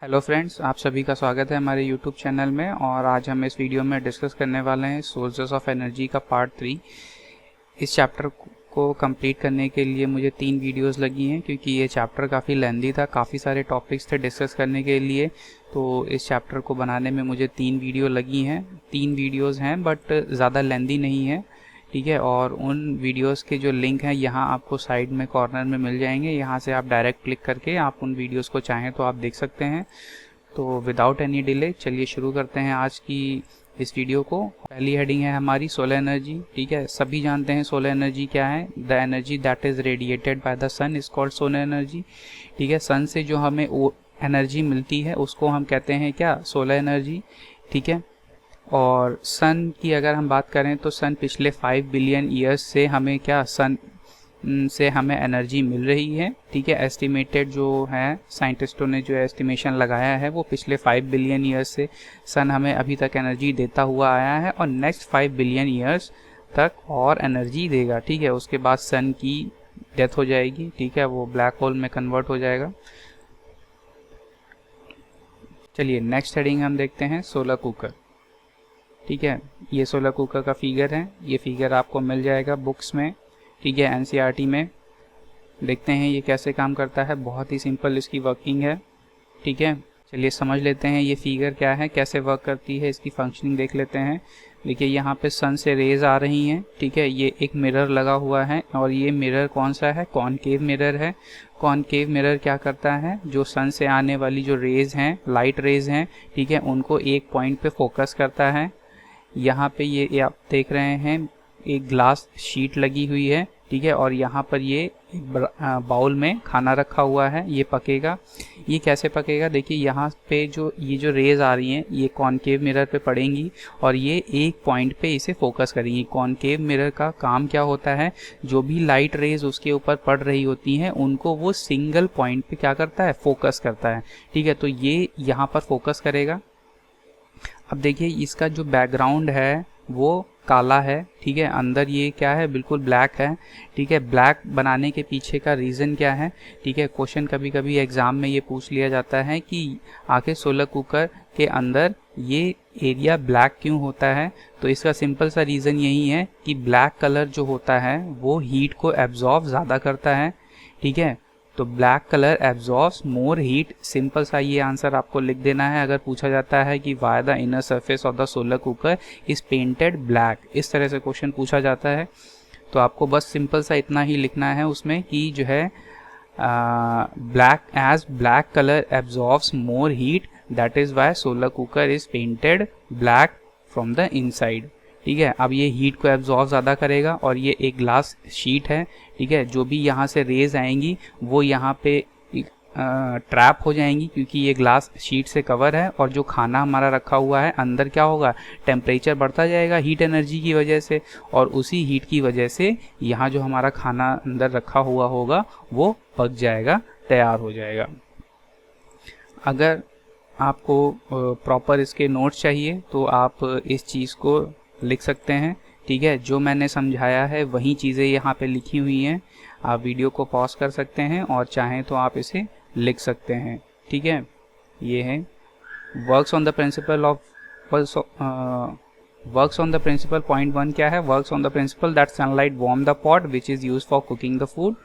Hello friends, आप सभी का स्वागत है हमारे यूट्यूब चैनल में। और आज हम इस वीडियो में डिस्कस करने वाले हैं सोर्सेस ऑफ एनर्जी का पार्ट 3। इस चैप्टर को कंप्लीट करने के लिए मुझे 3 वीडियोस लगी हैं, क्योंकि ये चैप्टर काफ़ी लेंदी था, काफ़ी सारे टॉपिक्स थे डिस्कस करने के लिए। तो इस चैप्टर को बनाने में मुझे 3 वीडियो लगी हैं। 3 वीडियोज़ हैं बट ज़्यादा लेंदी नहीं है, ठीक है। और उन वीडियोस के जो लिंक हैं यहाँ आपको साइड में कॉर्नर में मिल जाएंगे। यहाँ से आप डायरेक्ट क्लिक करके आप उन वीडियोस को चाहें तो आप देख सकते हैं। तो विदाउट एनी डिले चलिए शुरू करते हैं आज की इस वीडियो को। पहली हेडिंग है हमारी सोलर एनर्जी, ठीक है। सभी जानते हैं सोलर एनर्जी क्या है। The energy that is radiated by the sun is called solar energy, ठीक है। सन से जो हमें एनर्जी मिलती है उसको हम कहते हैं क्या, सोलर एनर्जी, ठीक है। और सन की अगर हम बात करें तो सन पिछले 5 बिलियन ईयर्स से हमें क्या, सन से हमें एनर्जी मिल रही है, ठीक है। एस्टिमेटेड जो है, साइंटिस्टों ने जो एस्टिमेशन लगाया है वो पिछले 5 बिलियन ईयर्स से सन हमें अभी तक एनर्जी देता हुआ आया है और नेक्स्ट 5 बिलियन ईयर्स तक और एनर्जी देगा, ठीक है। उसके बाद सन की डेथ हो जाएगी, ठीक है, वो ब्लैक होल में कन्वर्ट हो जाएगा। चलिए नेक्स्ट हेडिंग हम देखते हैं सोलर कुकर, ठीक है। ये सोलर कुकर का फिगर है, ये फिगर आपको मिल जाएगा बुक्स में, ठीक है, एनसीईआरटी में। देखते हैं ये कैसे काम करता है। बहुत ही सिंपल इसकी वर्किंग है, ठीक है। चलिए समझ लेते हैं ये फिगर क्या है, कैसे वर्क करती है, इसकी फंक्शनिंग देख लेते हैं। देखिए यहाँ पे सन से रेज आ रही हैं, ठीक है। ये एक मिरर लगा हुआ है और ये मिरर कौन सा है, कॉनकेव मिरर है। कॉनकेव मिरर क्या करता है, जो सन से आने वाली जो रेज हैं, लाइट रेज हैं, ठीक है, उनको एक पॉइंट पे फोकस करता है। यहाँ पे ये आप देख रहे हैं एक ग्लास शीट लगी हुई है, ठीक है। और यहाँ पर ये एक बाउल में खाना रखा हुआ है, ये पकेगा। ये कैसे पकेगा, देखिए यहाँ पे जो ये जो रेज आ रही हैं ये कॉनकेव मिरर पे पड़ेंगी और ये एक पॉइंट पे इसे फोकस करेंगी। कॉनकेव मिरर का काम क्या होता है, जो भी लाइट रेज उसके ऊपर पड़ रही होती हैं उनको वो सिंगल पॉइंट पे क्या करता है, फोकस करता है, ठीक है। तो ये यहाँ पर फोकस करेगा। अब देखिए इसका जो बैकग्राउंड है वो काला है, ठीक है। अंदर ये क्या है, बिल्कुल ब्लैक है, ठीक है। ब्लैक बनाने के पीछे का रीज़न क्या है, ठीक है। क्वेश्चन कभी कभी एग्जाम में ये पूछ लिया जाता है कि आखिर सोलर कुकर के अंदर ये एरिया ब्लैक क्यों होता है। तो इसका सिंपल सा रीज़न यही है कि ब्लैक कलर जो होता है वो हीट को एब्जॉर्ब ज़्यादा करता है, ठीक है। तो black colour absorbs more heat. Simple सा ये आंसर आपको लिख देना है अगर पूछा जाता है कि why the inner surface of the solar cooker is painted black, इस तरह से क्वेश्चन पूछा जाता है। तो आपको बस सिंपल सा इतना ही लिखना है उसमें कि जो है black colour absorbs more heat, that is why solar cooker is painted black from the inside, ठीक है। अब ये हीट को एब्जॉर्ब ज़्यादा करेगा और ये एक ग्लास शीट है, ठीक है। जो भी यहाँ से रेज आएंगी वो यहाँ पे ट्रैप हो जाएंगी क्योंकि ये ग्लास शीट से कवर है। और जो खाना हमारा रखा हुआ है अंदर क्या होगा, टेम्परेचर बढ़ता जाएगा हीट एनर्जी की वजह से, और उसी हीट की वजह से यहाँ जो हमारा खाना अंदर रखा हुआ होगा वो पक जाएगा, तैयार हो जाएगा। अगर आपको प्रॉपर इसके नोट्स चाहिए तो आप इस चीज़ को लिख सकते हैं, ठीक है। जो मैंने समझाया है वही चीज़ें यहाँ पे लिखी हुई हैं। आप वीडियो को पॉज कर सकते हैं और चाहें तो आप इसे लिख सकते हैं, ठीक है। ये है works on the principle of works on the principle. Point 1 क्या है, works on the principle that sunlight warm the pot which is use for cooking the food,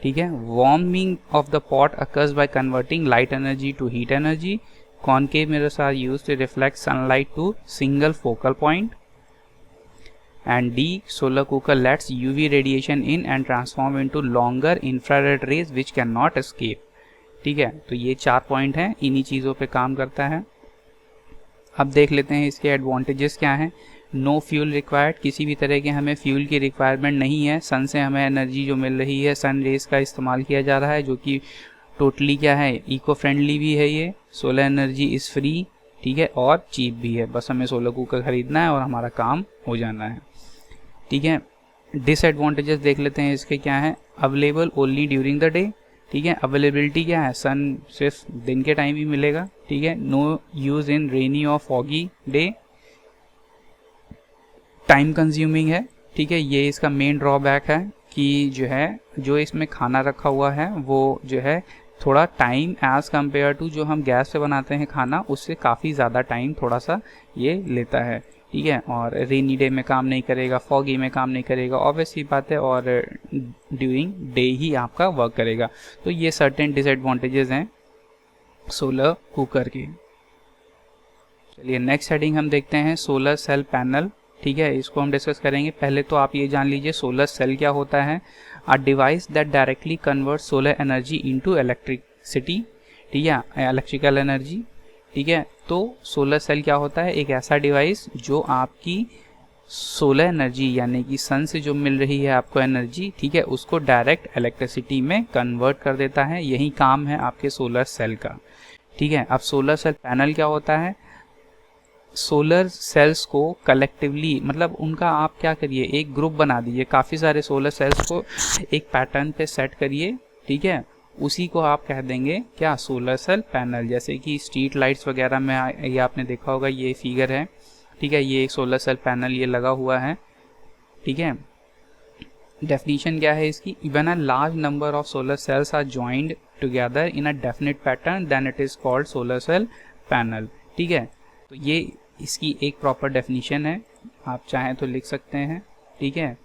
ठीक है। Warming of the pot occurs by converting light energy to heat energy. Concave mirrors are used to reflect sunlight to single focal point. And D, solar cooker lets UV radiation in and transform into longer infrared rays which cannot escape, ठीक है। तो ये 4 point हैं, इन्हीं चीज़ों पे काम करता है। अब देख लेते हैं इसके एडवांटेजेस क्या हैं। नो फ्यूल रिक्वायर्ड, किसी भी तरह के हमें फ्यूल की रिक्वायरमेंट नहीं है। सन से हमें एनर्जी जो मिल रही है, सन रेज का इस्तेमाल किया जा रहा है, जो कि टोटली क्या है, इको फ्रेंडली भी है। ये सोलर एनर्जी इज़ फ्री, ठीक है, और चीप भी है। बस हमें सोलर कुकर खरीदना है और हमारा काम हो जाना है, ठीक है। डिसएडवांटेजेस देख लेते हैं इसके क्या है। Available only during the day, ठीक है। अवेलेबिलिटी क्या है, सन सिर्फ दिन के टाइम ही मिलेगा, ठीक है। नो यूज़ इन रेनी और फॉगी डे। टाइम कंज्यूमिंग है, ठीक है। ये इसका मेन ड्रॉबैक है कि जो है, जो इसमें खाना रखा हुआ है वो जो है थोड़ा टाइम एज़ कम्पेयर टू जो हम गैस पे बनाते हैं खाना, उससे काफ़ी ज़्यादा टाइम थोड़ा सा ये लेता है, ठीक है। और रेनी डे में काम नहीं करेगा, फॉगी में काम नहीं करेगा, ऑब्वियसली बात है, और ड्यूरिंग डे ही आपका वर्क करेगा। तो ये सर्टेन डिसएडवांटेजेस हैं सोलर कुकर की। चलिए नेक्स्ट हेडिंग हम देखते हैं सोलर सेल पैनल, ठीक है, इसको हम डिस्कस करेंगे। पहले तो आप ये जान लीजिए सोलर सेल क्या होता है। A device that directly convert solar energy into electricity, ठीक है, इलेक्ट्रिकल एनर्जी, ठीक है। तो सोलर सेल क्या होता है, एक ऐसा डिवाइस जो आपकी सोलर एनर्जी यानी कि सन से जो मिल रही है आपको एनर्जी, ठीक है, उसको डायरेक्ट इलेक्ट्रिसिटी में कन्वर्ट कर देता है। यही काम है आपके सोलर सेल का, ठीक है। अब सोलर सेल पैनल क्या होता है, सोलर सेल्स को कलेक्टिवली, मतलब उनका आप क्या करिए, एक ग्रुप बना दीजिए, काफ़ी सारे सोलर सेल्स को एक पैटर्न पे सेट करिए, ठीक है, उसी को आप कह देंगे क्या, सोलर सेल पैनल। जैसे कि स्ट्रीट लाइट्स वगैरह में ये आपने देखा होगा, ये फिगर है, ठीक है, ये एक सोलर सेल पैनल ये लगा हुआ है, ठीक है। डेफिनेशन क्या है इसकी, when a large number of solar cells are joined together in a definite pattern then it is called solar cell panel, ठीक है। तो ये इसकी एक प्रॉपर डेफिनेशन है, आप चाहें तो लिख सकते हैं, ठीक है।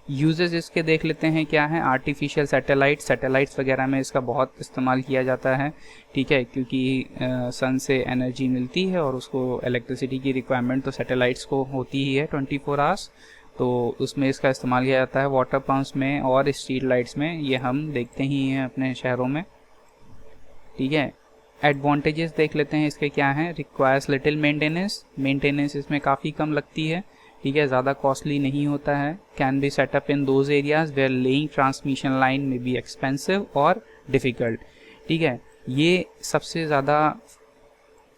यूजेस इसके देख लेते हैं क्या है, आर्टिफिशियल सैटेलाइट्स वगैरह में इसका बहुत इस्तेमाल किया जाता है, ठीक है, क्योंकि सन से एनर्जी मिलती है और उसको इलेक्ट्रिसिटी की रिक्वायरमेंट तो सैटेलाइट्स को होती ही है 24 आवर्स, तो उसमें इसका इस्तेमाल किया जाता है। वाटर पंप्स में और स्ट्रीट लाइट्स में ये हम देखते ही हैं अपने शहरों में, ठीक है। एडवांटेजेस देख लेते हैं इसके क्या हैं, रिक्वायर्स लिटिल मेंटेनेंस इसमें काफ़ी कम लगती है, ठीक है, ज़्यादा कॉस्टली नहीं होता है। Can be set up in those areas where laying transmission line may be expensive और डिफ़िकल्ट, ठीक है। ये सबसे ज़्यादा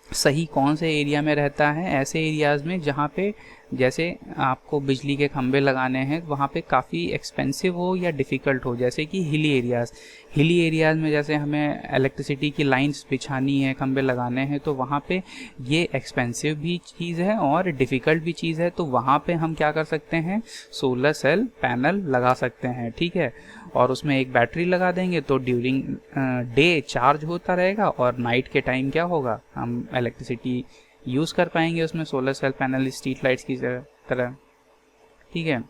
सही कौन से एरिया में रहता है, ऐसे एरियाज़ में जहाँ पे जैसे आपको बिजली के खंभे लगाने हैं, वहाँ पे काफ़ी एक्सपेंसिव हो या डिफ़िकल्ट हो, जैसे कि हिली एरियाज़ में जैसे हमें इलेक्ट्रिसिटी की लाइंस बिछानी है, खंभे लगाने हैं, तो वहाँ पे ये एक्सपेंसिव भी चीज़ है और डिफ़िकल्ट भी चीज़ है। तो वहाँ पे हम क्या कर सकते हैं, सोलर सेल पैनल लगा सकते हैं, ठीक है, और उसमें एक बैटरी लगा देंगे तो ड्यूरिंग डे चार्ज होता रहेगा और नाइट के टाइम क्या होगा, हम इलेक्ट्रिसिटी यूज़ कर पाएंगे उसमें solar cell panel street lights की तरह, ठीक है।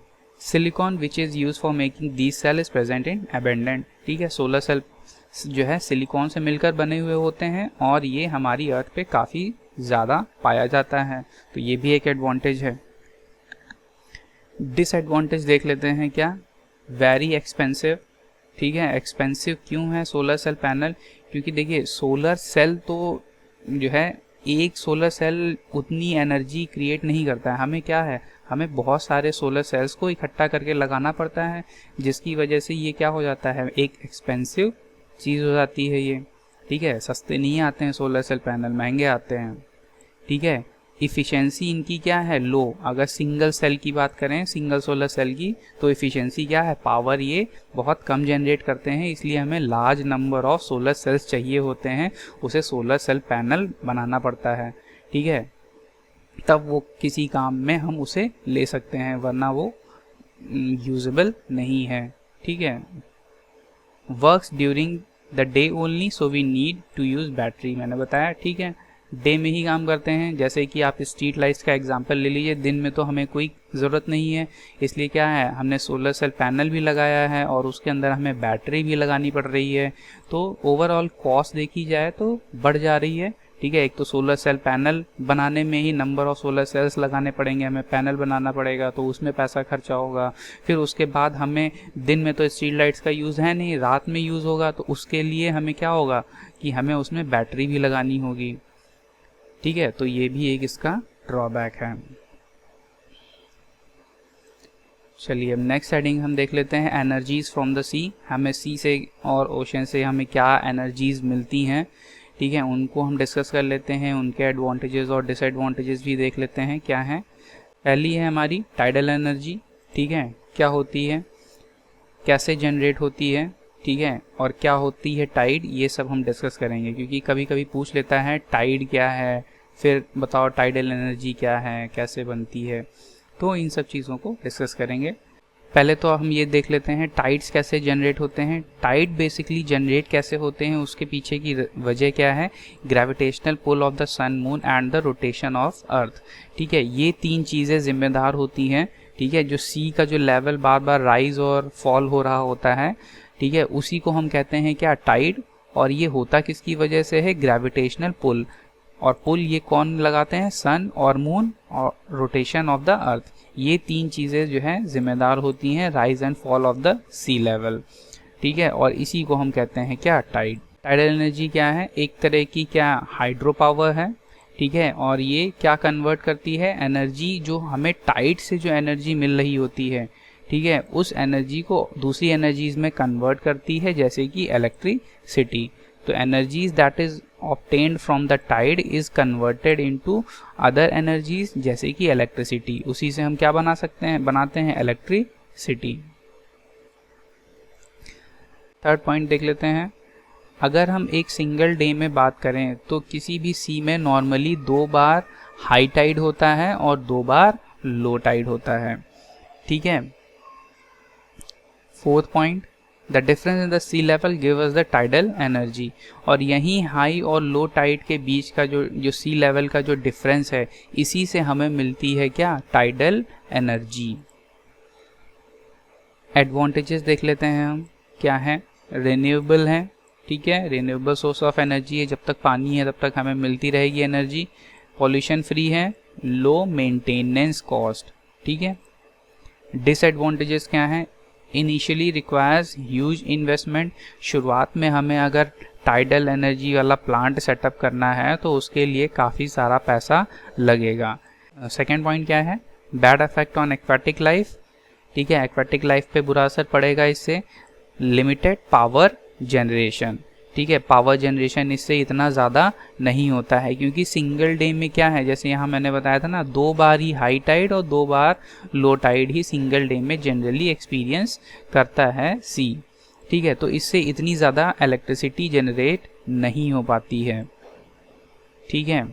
Silicon which is use for making these cell is present in abundant, ठीक है। सोलर सेल जो है सिलिकॉन से मिलकर बने हुए होते हैं और ये हमारी अर्थ पे काफ़ी ज़्यादा पाया जाता है, तो ये भी एक एडवांटेज है। डिसएडवांटेज देख लेते हैं क्या, वेरी एक्सपेंसिव, ठीक है। एक्सपेंसिव क्यों है सोलर सेल पैनल, क्योंकि देखिए सोलर सेल तो जो है एक सोलर सेल उतनी एनर्जी क्रिएट नहीं करता है, हमें क्या है, हमें बहुत सारे सोलर सेल्स को इकट्ठा करके लगाना पड़ता है, जिसकी वजह से ये क्या हो जाता है, एक एक्सपेंसिव चीज़ हो जाती है ये, ठीक है। सस्ते नहीं आते हैं सोलर सेल पैनल, महंगे आते हैं, ठीक है। इफ़िशेंसी इनकी क्या है, लो। अगर सिंगल सेल की बात करें, सिंगल सोलर सेल की, तो इफ़िशेंसी क्या है, पावर ये बहुत कम जनरेट करते हैं, इसलिए हमें large number of solar sales चाहिए होते हैं, उसे सोलर सेल पैनल बनाना पड़ता है, ठीक है, तब वो किसी काम में हम उसे ले सकते हैं, वरना वो यूजेबल नहीं है, ठीक है। Works during the day only so we need to use battery, मैंने बताया, ठीक है, डे में ही काम करते हैं। जैसे कि आप स्ट्रीट लाइट्स का एग्जांपल ले लीजिए, दिन में तो हमें कोई ज़रूरत नहीं है, इसलिए क्या है, हमने सोलर सेल पैनल भी लगाया है और उसके अंदर हमें बैटरी भी लगानी पड़ रही है, तो ओवरऑल कॉस्ट देखी जाए तो बढ़ जा रही है, ठीक है। एक तो सोलर सेल पैनल बनाने में ही नंबर ऑफ सोलर सेल्स लगाने पड़ेंगे, हमें पैनल बनाना पड़ेगा, तो उसमें पैसा खर्चा होगा। फिर उसके बाद हमें दिन में तो स्ट्रीट लाइट्स का यूज़ है नहीं, रात में यूज़ होगा, तो उसके लिए हमें क्या होगा कि हमें उसमें बैटरी भी लगानी होगी, ठीक है। तो ये भी एक इसका ड्रॉबैक है। चलिए अब नेक्स्ट हेडिंग हम देख लेते हैं, एनर्जीज फ्रॉम द सी। हमें सी से और ओशन से हमें क्या एनर्जीज मिलती हैं, ठीक है, उनको हम डिस्कस कर लेते हैं, उनके एडवांटेजेस और डिसएडवांटेजेस भी देख लेते हैं क्या है। पहली है हमारी टाइडल एनर्जी, ठीक है, क्या होती है, कैसे जनरेट होती है, ठीक है, और क्या होती है टाइड, ये सब हम डिस्कस करेंगे, क्योंकि कभी कभी पूछ लेता है टाइड क्या है, फिर बताओ टाइडल एनर्जी क्या है, कैसे बनती है, तो इन सब चीज़ों को डिस्कस करेंगे। पहले तो हम ये देख लेते हैं टाइड्स कैसे जनरेट होते हैं। टाइड बेसिकली जनरेट कैसे होते हैं, उसके पीछे की वजह क्या है, gravitational pull of the sun moon and the rotation of earth. ठीक है, ये 3 चीज़ें जिम्मेदार होती हैं। ठीक है, जो सी का जो लेवल बार बार राइज और फॉल हो रहा होता है, ठीक है, उसी को हम कहते हैं क्या, टाइड। और ये होता किसकी वजह से है, ग्रेविटेशनल पुल। और पुल ये कौन लगाते हैं, सन और मून और रोटेशन ऑफ द अर्थ। ये 3 चीज़ें जो है जिम्मेदार होती हैं rise and fall of the sea level. ठीक है, और इसी को हम कहते हैं क्या, टाइड। टाइडल एनर्जी क्या है, एक तरह की क्या हाइड्रो पावर है। ठीक है, और ये क्या कन्वर्ट करती है, एनर्जी जो हमें टाइड से जो एनर्जी मिल रही होती है, ठीक है, उस एनर्जी को दूसरी एनर्जीज में कन्वर्ट करती है, जैसे कि इलेक्ट्रिसिटी। तो energies that is obtained from the tide is converted into other energies जैसे कि इलेक्ट्रिसिटी। उसी से हम क्या बनाते हैं इलेक्ट्रिसिटी। थर्ड पॉइंट देख लेते हैं। अगर हम एक सिंगल डे में बात करें तो किसी भी सी में नॉर्मली 2 बार हाई टाइड होता है और 2 बार लो टाइड होता है। ठीक है, fourth point, the difference in the sea level give us the tidal energy. और यहीं हाई और लो टाइड के बीच का जो सी लेवल का जो डिफरेंस है, इसी से हमें मिलती है क्या, टाइडल एनर्जी। एडवांटेजेस देख लेते हैं हम, क्या है, रिन्यूएबल है। ठीक है, रिन्यूएबल सोर्स ऑफ एनर्जी है, जब तक पानी है तब तक हमें मिलती रहेगी एनर्जी। पॉल्यूशन फ्री है, लो मेंटेनेंस कॉस्ट। ठीक है, डिसएडवांटेजेस क्या है, इनिशियली रिक्वायर्स ह्यूज इन्वेस्टमेंट। शुरुआत में हमें अगर टाइडल एनर्जी वाला प्लांट सेटअप करना है तो उसके लिए काफ़ी सारा पैसा लगेगा। सेकेंड पॉइंट क्या है, bad effect on aquatic life. ठीक है, एक्वेटिक लाइफ पे बुरा असर पड़ेगा इससे। Limited power generation. ठीक है, पावर जनरेशन इससे इतना ज़्यादा नहीं होता है, क्योंकि सिंगल डे में क्या है, जैसे यहाँ मैंने बताया था ना, 2 बार ही हाई टाइड और 2 बार लो टाइड ही सिंगल डे में जनरली एक्सपीरियंस करता है सी। ठीक है, तो इससे इतनी ज़्यादा इलेक्ट्रिसिटी जनरेट नहीं हो पाती है। ठीक है,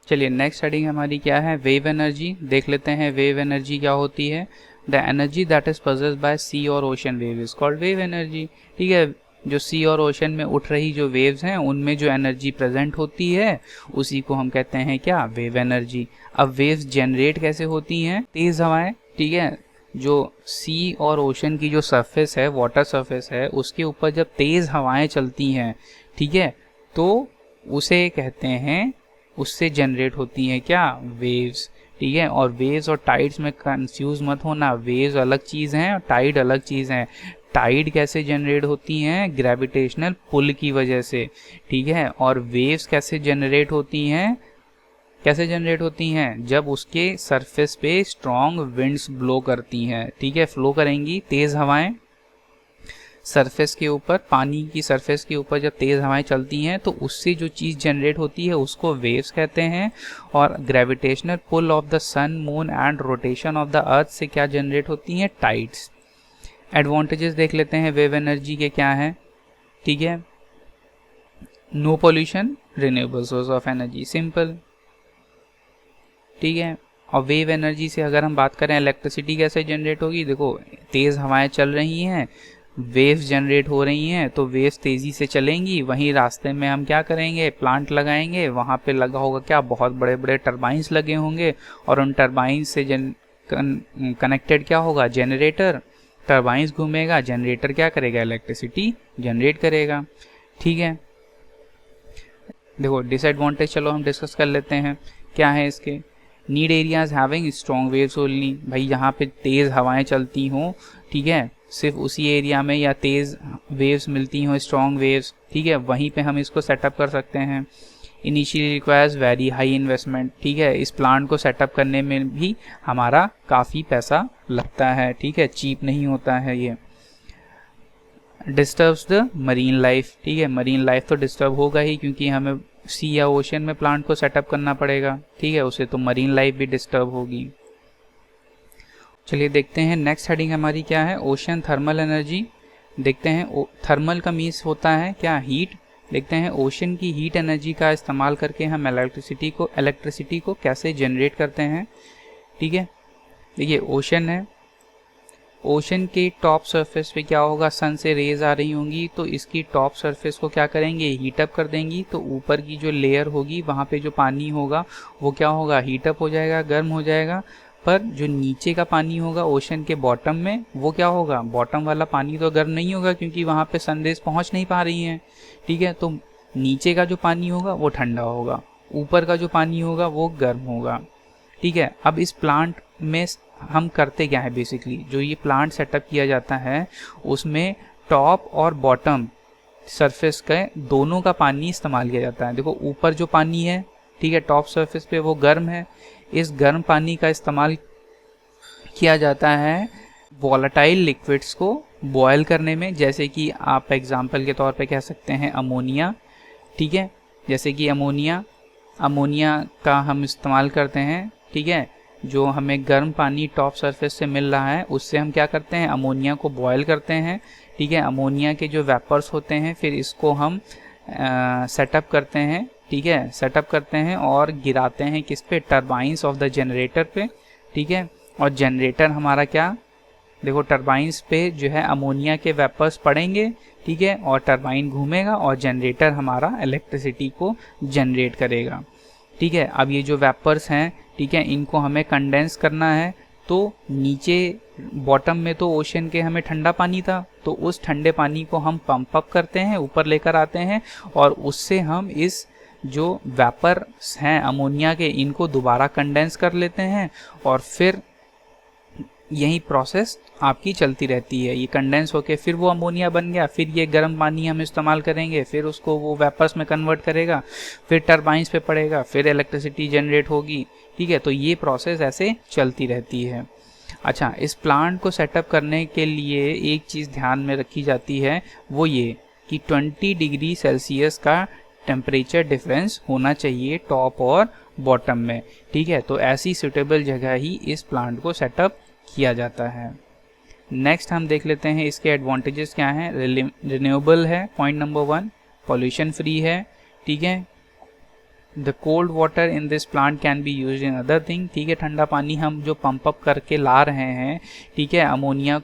चलिए नेक्स्ट हेडिंग हमारी क्या है, वेव एनर्जी। देख लेते हैं वेव एनर्जी क्या होती है। The energy that is possessed by sea और ocean wave is called wave energy. ठीक है, जो सी और ओशन में उठ रही जो वेव्स हैं, उनमें जो एनर्जी प्रेजेंट होती है, उसी को हम कहते हैं क्या, वेव एनर्जी। अब वेव्स जनरेट कैसे होती हैं, तेज हवाएं। ठीक है, जो सी और ओशन की जो सरफेस है, वाटर सरफेस है, उसके ऊपर जब तेज हवाएं चलती हैं, ठीक है, तो उसे कहते हैं, उससे जनरेट होती हैं क्या, वेव्स। ठीक है, और वेव्स और टाइड्स में कंफ्यूज मत होना, वेव्स अलग चीज़ हैं और टाइड अलग चीज़ हैं। टाइड कैसे जनरेट होती हैं, ग्रेविटेशनल पुल की वजह से। ठीक है, और वेव्स कैसे जनरेट होती हैं, जब उसके सरफेस पे स्ट्रॉन्ग विंड्स ब्लो करती हैं। ठीक है, फ्लो करेंगी तेज हवाएं सरफेस के ऊपर, पानी की सरफेस के ऊपर जब तेज हवाएं चलती हैं तो उससे जो चीज़ जनरेट होती है उसको वेव्स कहते हैं। और gravitational pull of the sun moon and rotation of the earth से क्या जनरेट होती हैं, टाइड्स। एडवांटेजेस देख लेते हैं वेव एनर्जी के क्या हैं। ठीक है, no pollution, renewable source of energy, simple. ठीक है, और वेव एनर्जी से अगर हम बात करें इलेक्ट्रिसिटी कैसे जनरेट होगी, देखो तेज हवाएं चल रही हैं, वेव्स जनरेट हो रही हैं, तो वेव्स तेज़ी से चलेंगी, वहीं रास्ते में हम क्या करेंगे, प्लांट लगाएंगे, वहाँ पे लगा होगा क्या, बहुत बड़े बड़े टरबाइंस लगे होंगे, और उन टरबाइंस से कनेक्टेड क्या होगा, जनरेटर। टरबाइंस घूमेगा, जनरेटर क्या करेगा, इलेक्ट्रिसिटी जनरेट करेगा। ठीक है, देखो डिसएडवांटेज चलो हम डिस्कस कर लेते हैं, क्या है इसके। Need areas having strong waves only. भाई यहाँ पे तेज़ हवाएं चलती हों, ठीक है, सिर्फ उसी एरिया में या तेज़ वेव्स मिलती हों, स्ट्रॉन्ग वेव्स, ठीक है, वहीं पे हम इसको सेटअप कर सकते हैं। Initially requires very high investment. ठीक है, इस प्लांट को सेटअप करने में भी हमारा काफ़ी पैसा लगता है। ठीक है, चीप नहीं होता है ये। Disturbs the marine life. ठीक है, मरीन लाइफ तो डिस्टर्ब होगा ही, क्योंकि हमें सी या ओशन में प्लांट को सेटअप करना पड़ेगा। ठीक है, उसे तो मरीन लाइफ भी डिस्टर्ब होगी। चलिए देखते हैं नेक्स्ट हेडिंग हमारी क्या है, ओशन थर्मल एनर्जी। देखते हैं थर्मल का मीन्स होता है क्या, हीट। देखते हैं ओशन की हीट एनर्जी का इस्तेमाल करके हम इलेक्ट्रिसिटी को कैसे जनरेट करते हैं। ठीक है, देखिए ओशन है, ओशन के टॉप सरफेस पे क्या होगा, सन से रेज आ रही होंगी तो इसकी टॉप सरफेस को क्या करेंगे, हीट अप कर देंगी। तो ऊपर की जो लेयर होगी वहाँ पे जो पानी होगा वो क्या होगा, हीट अप हो जाएगा, गर्म हो जाएगा। पर जो नीचे का पानी होगा ओशन के बॉटम में वो क्या होगा, बॉटम वाला पानी तो गर्म नहीं होगा क्योंकि वहाँ पे सनरेज पहुँच नहीं पा रही हैं। ठीक है, तो नीचे का जो पानी होगा वो ठंडा होगा, ऊपर का जो पानी होगा वो गर्म होगा। ठीक है, अब इस प्लांट में हम करते क्या है, बेसिकली जो ये प्लांट सेटअप किया जाता है उसमें टॉप और बॉटम सरफेस के दोनों का पानी इस्तेमाल किया जाता है। देखो ऊपर जो पानी है, ठीक है, टॉप सरफेस पे वो गर्म है, इस गर्म पानी का इस्तेमाल किया जाता है वॉलेटाइल लिक्विड्स को बॉयल करने में, जैसे कि आप एग्जांपल के तौर पे कह सकते हैं अमोनिया। ठीक है, जैसे कि अमोनिया का हम इस्तेमाल करते हैं। ठीक है, जो हमें गर्म पानी टॉप सरफेस से मिल रहा है उससे हम क्या करते हैं, अमोनिया को बॉयल करते हैं। ठीक है, अमोनिया के जो वेपर्स होते हैं फिर इसको हम सेटअप करते हैं। ठीक है, सेटअप करते हैं और गिराते हैं किस पे, टरबाइंस ऑफ द जनरेटर पे। ठीक है, और जनरेटर हमारा क्या, देखो टरबाइंस पे जो है अमोनिया के वेपर्स पड़ेंगे। ठीक है, और टरबाइन घूमेगा और जनरेटर हमारा इलेक्ट्रिसिटी को जनरेट करेगा। ठीक है, अब ये जो वेपर्स हैं, ठीक है, इनको हमें कंडेंस करना है। तो नीचे बॉटम में तो ओशन के हमें ठंडा पानी था, तो उस ठंडे पानी को हम पंप अप करते हैं, ऊपर लेकर आते हैं और उससे हम इस जो वेपर्स हैं अमोनिया के इनको दोबारा कंडेंस कर लेते हैं और फिर यही प्रोसेस आपकी चलती रहती है। ये कंडेंस होके फिर वो अमोनिया बन गया, फिर ये गर्म पानी हम इस्तेमाल करेंगे, फिर उसको वो वेपर्स में कन्वर्ट करेगा, फिर टरबाइंस पे पड़ेगा, फिर इलेक्ट्रिसिटी जनरेट होगी। ठीक है, तो ये प्रोसेस ऐसे चलती रहती है। अच्छा, इस प्लांट को सेटअप करने के लिए एक चीज़ ध्यान में रखी जाती है, वो ये कि 20 डिग्री सेल्सियस का टेम्परेचर डिफरेंस होना चाहिए टॉप और बॉटम में। ठीक है, तो ऐसी सुटेबल जगह ही इस प्लांट को सेटअप किया जाता है। नेक्स्ट हम देख लेते हैं इसके एडवांटेजेस क्या हैं। रिन्यूएबल है, पॉइंट नंबर 1, पॉल्यूशन फ्री है। ठीक है, the cold water in this plant can be use in other thing. ठीक है, ठंडा पानी हम जो पंप अप करके ला रहे हैं, ठीक है, अमोनिया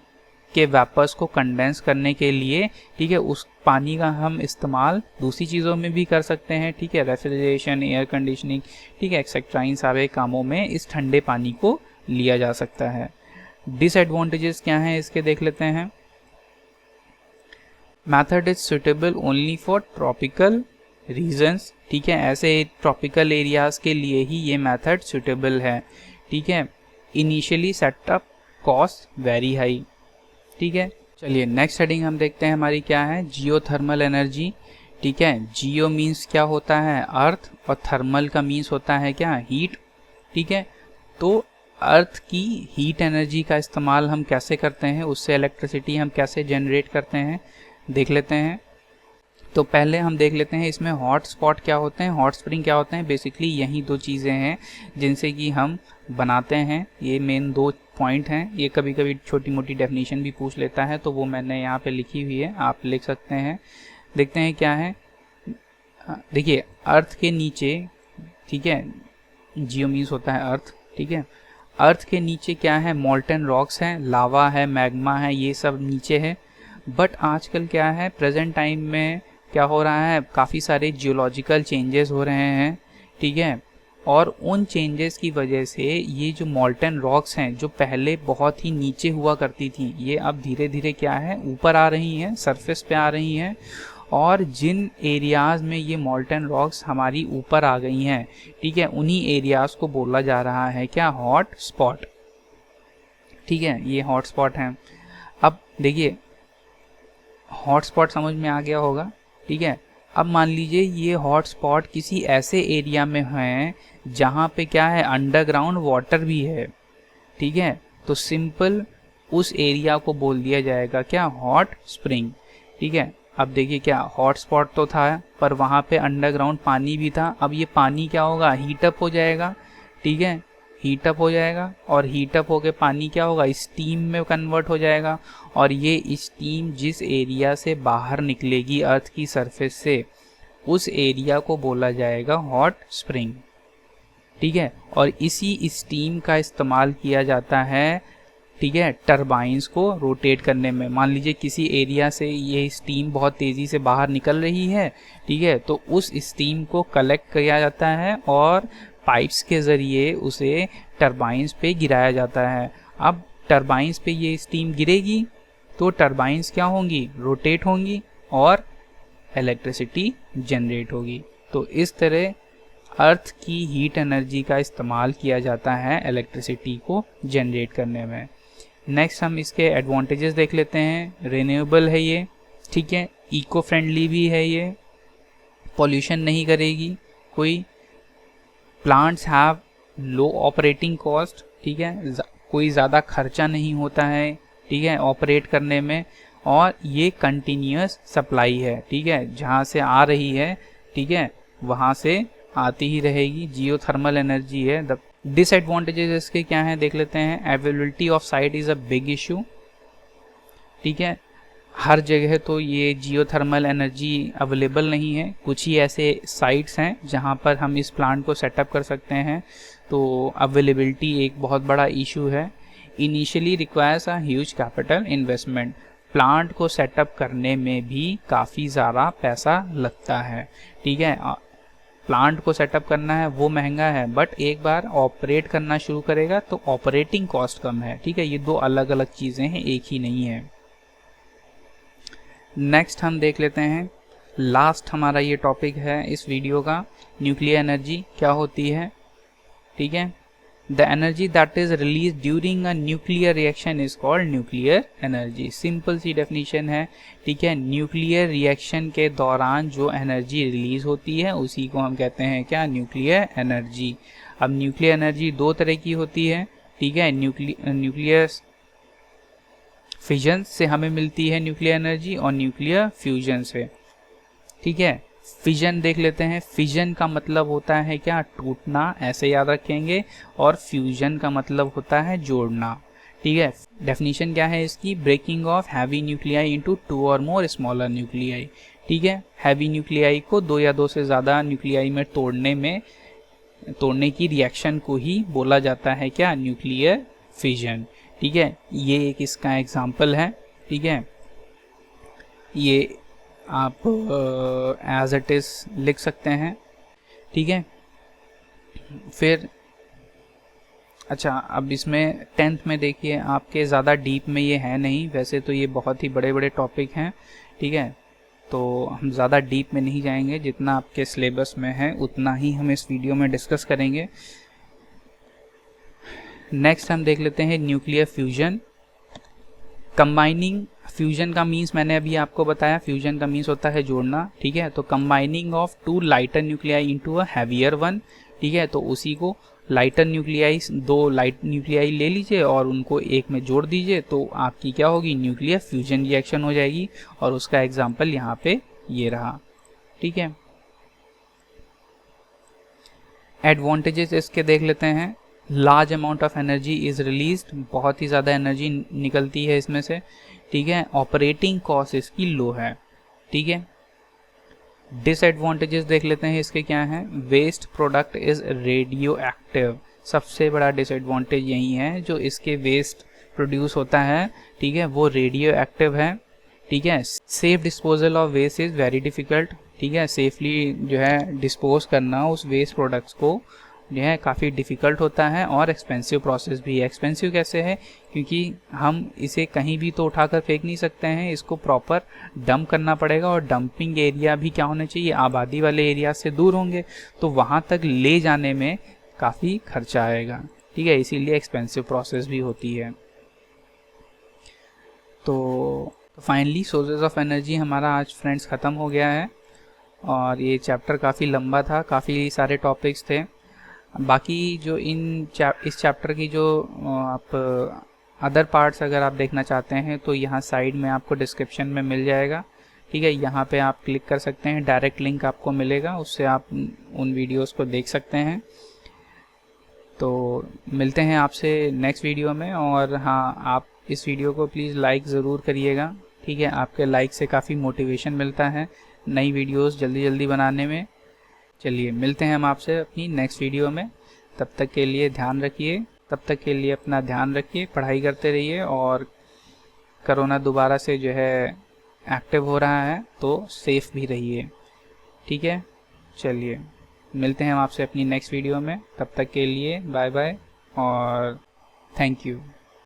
के वेपर्स को कंडेंस करने के लिए, ठीक है, उस पानी का हम इस्तेमाल दूसरी चीज़ों में भी कर सकते हैं। ठीक है, रेफ्रिजरेशन, एयर कंडीशनिंग, ठीक है, एक्सेट्रा, इन सारे कामों में इस ठंडे पानी को लिया जा सकता है। डिसएडवांटेजेस क्या हैं इसके देख लेते हैं। Method is suitable only for tropical regions. ठीक है, ऐसे ट्रॉपिकल एरियाज के लिए ही ये मेथड सुटेबल है। ठीक है, initially setup cost very high. ठीक है, चलिए नेक्स्ट हेडिंग हम देखते हैं हमारी क्या है, जियोथर्मल एनर्जी। ठीक है, जियो मीन्स क्या होता है, अर्थ, और थर्मल का मीन्स होता है क्या, हीट। ठीक है, तो अर्थ की हीट एनर्जी का इस्तेमाल हम कैसे करते हैं, उससे इलेक्ट्रिसिटी हम कैसे जनरेट करते हैं देख लेते हैं। तो पहले हम देख लेते हैं इसमें हॉट स्पॉट क्या होते हैं, हॉट स्प्रिंग क्या होते हैं। बेसिकली यही दो चीज़ें हैं जिनसे कि हम बनाते हैं, ये मेन दो पॉइंट हैं। ये कभी कभी छोटी मोटी डेफिनेशन भी पूछ लेता है तो वो मैंने यहाँ पे लिखी हुई है, आप लिख सकते हैं। देखते हैं क्या है। देखिए अर्थ के नीचे, ठीक है, जियो मीन्स होता है अर्थ। ठीक है, अर्थ के नीचे क्या है, मॉल्टन रॉक्स हैं, लावा है, मैग्मा है, ये सब नीचे है। बट आजकल क्या है, प्रेजेंट टाइम में क्या हो रहा है, काफ़ी सारे जियोलॉजिकल चेंजेस हो रहे हैं। ठीक है, और उन चेंजेस की वजह से ये जो मॉल्टन रॉक्स हैं जो पहले बहुत ही नीचे हुआ करती थी, ये अब धीरे धीरे क्या है, ऊपर आ रही हैं, सरफेस पे आ रही हैं। और जिन एरियाज़ में ये मॉल्टन रॉक्स हमारी ऊपर आ गई हैं, ठीक है, उन्हीं एरियाज़ को बोला जा रहा है क्या, हॉट स्पॉट। ठीक है, ये हॉट स्पॉट हैं। अब देखिए हॉट स्पॉट समझ में आ गया होगा। ठीक है, अब मान लीजिए ये हॉट स्पॉट किसी ऐसे एरिया में हैं जहाँ पे क्या है, अंडरग्राउंड वाटर भी है। ठीक है, तो सिंपल उस एरिया को बोल दिया जाएगा क्या, हॉट स्प्रिंग। ठीक है, अब देखिए क्या, हॉट स्पॉट तो था पर वहाँ पे अंडरग्राउंड पानी भी था। अब ये पानी क्या होगा, हीटअप हो जाएगा। ठीक है, हीटअप हो जाएगा और हीटअप होके पानी क्या होगा, स्टीम में कन्वर्ट हो जाएगा। और ये स्टीम जिस एरिया से बाहर निकलेगी अर्थ की सरफेस से, उस एरिया को बोला जाएगा हॉट स्प्रिंग। ठीक है, और इसी स्टीम का इस्तेमाल किया जाता है ठीक है, टरबाइंस को रोटेट करने में। मान लीजिए किसी एरिया से ये स्टीम बहुत तेज़ी से बाहर निकल रही है, ठीक है, तो उस स्टीम को कलेक्ट किया जाता है और पाइप्स के ज़रिए उसे टरबाइंस पे गिराया जाता है। अब टरबाइंस पे ये स्टीम गिरेगी तो टरबाइंस क्या होंगी, रोटेट होंगी और इलेक्ट्रिसिटी जनरेट होगी। तो इस तरह अर्थ की हीट एनर्जी का इस्तेमाल किया जाता है इलेक्ट्रिसिटी को जनरेट करने में। नेक्स्ट हम इसके एडवांटेजेस देख लेते हैं। रिन्यूएबल है ये, ठीक है, इको फ्रेंडली भी है ये, पॉल्यूशन नहीं करेगी कोई, plants have low operating cost, ठीक है, कोई ज़्यादा खर्चा नहीं होता है, ठीक है, ऑपरेट करने में, और ये कंटिन्यूस सप्लाई है, ठीक है, जहाँ से आ रही है, ठीक है, वहाँ से आती ही रहेगी, जियोथर्मल एनर्जी है। द डिसएडवांटेजेस इसके क्या हैं देख लेते हैं। Availability of site is a big issue, ठीक है, हर जगह तो ये जियोथर्मल एनर्जी अवेलेबल नहीं है, कुछ ही ऐसे साइट्स हैं जहाँ पर हम इस प्लांट को सेटअप कर सकते हैं, तो अवेलेबिलिटी एक बहुत बड़ा इशू है। Initially requires a huge capital investment, plant को सेटअप करने में भी काफ़ी ज़्यादा पैसा लगता है, ठीक है, प्लांट को सेटअप करना है वो महंगा है, बट एक बार ऑपरेट करना शुरू करेगा तो ऑपरेटिंग कॉस्ट कम है, ठीक है, ये दो अलग अलग चीज़ें हैं, एक ही नहीं है। नेक्स्ट हम देख लेते हैं, लास्ट हमारा ये टॉपिक है इस वीडियो का, न्यूक्लियर एनर्जी क्या होती है, ठीक है। The energy that is release during a nuclear reaction is called nuclear energy. Simple सी डेफिनेशन है, ठीक है, न्यूक्लियर रिएक्शन के दौरान जो एनर्जी रिलीज होती है उसी को हम कहते हैं क्या, न्यूक्लियर एनर्जी। अब न्यूक्लियर एनर्जी दो तरह की होती है, ठीक है, न्यूक्लियर फिजन से हमें मिलती है न्यूक्लियर एनर्जी और न्यूक्लियर फ्यूजन से, ठीक है। फिजन देख लेते हैं, फिजन का मतलब होता है क्या, टूटना, ऐसे याद रखेंगे, और फ्यूजन का मतलब होता है जोड़ना, ठीक है। डेफिनेशन क्या है इसकी, breaking of heavy nuclei into 2 और मोर स्मॉलर न्यूक्लियाई, ठीक है, हैवी न्यूक्लियाई को 2 या 2 से ज़्यादा न्यूक्लियाई में तोड़ने की रिएक्शन को ही बोला जाता है क्या, न्यूक्लियर फिजन, ठीक है। ये एक इसका एग्जाम्पल है, ठीक है, ये आप एज इट इज लिख सकते हैं, ठीक है। फिर अच्छा, अब इसमें 10th में देखिए आपके ज़्यादा डीप में ये है नहीं, वैसे तो ये बहुत ही बड़े बड़े टॉपिक हैं, ठीक है, तो हम ज़्यादा डीप में नहीं जाएंगे, जितना आपके सिलेबस में है उतना ही हम इस वीडियो में डिस्कस करेंगे। नेक्स्ट हम देख लेते हैं न्यूक्लियर फ्यूजन। कंबाइनिंग, फ्यूजन का मीन्स मैंने अभी आपको बताया, फ्यूजन का मीन्स होता है जोड़ना, ठीक है, तो combining of 2 lighter nuclei into a heavier one, ठीक है, तो उसी को लाइटर न्यूक्लियाई, 2 लाइट न्यूक्लियाई ले लीजिए और उनको एक में जोड़ दीजिए, तो आपकी क्या होगी, न्यूक्लियर फ्यूजन रिएक्शन हो जाएगी, और उसका एग्जाम्पल यहाँ पे ये रहा, ठीक है। एडवांटेजेस इसके देख लेते हैं। Large amount of energy is released, बहुत ही ज़्यादा एनर्जी निकलती है इसमें से, ठीक है। ऑपरेटिंग कॉस्ट इसकी लो है, ठीक है। डिसएडवांटेजेस देख लेते हैं इसके क्या हैं। Waste product is radioactive, सबसे बड़ा डिसएडवांटेज यही है, जो इसके वेस्ट प्रोड्यूस होता है, ठीक है, वो रेडियो एक्टिव है, ठीक है। Safe disposal of waste is very difficult, ठीक है, सेफली जो है डिस्पोज करना उस वेस्ट प्रोडक्ट्स को जो है काफ़ी डिफ़िकल्ट होता है, और एक्सपेंसिव प्रोसेस भी है। एक्सपेंसिव कैसे है, क्योंकि हम इसे कहीं भी तो उठाकर फेंक नहीं सकते हैं, इसको प्रॉपर डंप करना पड़ेगा, और डंपिंग एरिया भी क्या होना चाहिए, आबादी वाले एरिया से दूर होंगे, तो वहाँ तक ले जाने में काफ़ी खर्चा आएगा, ठीक है, इसीलिए एक्सपेंसिव प्रोसेस भी होती है। तो फाइनली सोर्सेज ऑफ एनर्जी हमारा आज फ्रेंड्स ख़त्म हो गया है, और ये चैप्टर काफ़ी लंबा था, काफ़ी सारे टॉपिक्स थे। बाकी जो इस चैप्टर की जो आप अदर पार्ट्स अगर आप देखना चाहते हैं तो यहाँ साइड में आपको डिस्क्रिप्शन में मिल जाएगा, ठीक है, यहाँ पे आप क्लिक कर सकते हैं, डायरेक्ट लिंक आपको मिलेगा, उससे आप उन वीडियोस को देख सकते हैं। तो मिलते हैं आपसे नेक्स्ट वीडियो में, और हाँ, आप इस वीडियो को प्लीज़ लाइक ज़रूर करिएगा, ठीक है, आपके लाइक से काफ़ी मोटिवेशन मिलता है नई वीडियोस जल्दी जल्दी बनाने में। चलिए मिलते हैं हम आपसे अपनी नेक्स्ट वीडियो में, तब तक के लिए ध्यान रखिए, तब तक के लिए अपना ध्यान रखिए, पढ़ाई करते रहिए, और कोरोना दोबारा से जो है एक्टिव हो रहा है तो सेफ भी रहिए। ठीक है, चलिए मिलते हैं हम आपसे अपनी नेक्स्ट वीडियो में। तब तक के लिए बाय बाय और थैंक यू।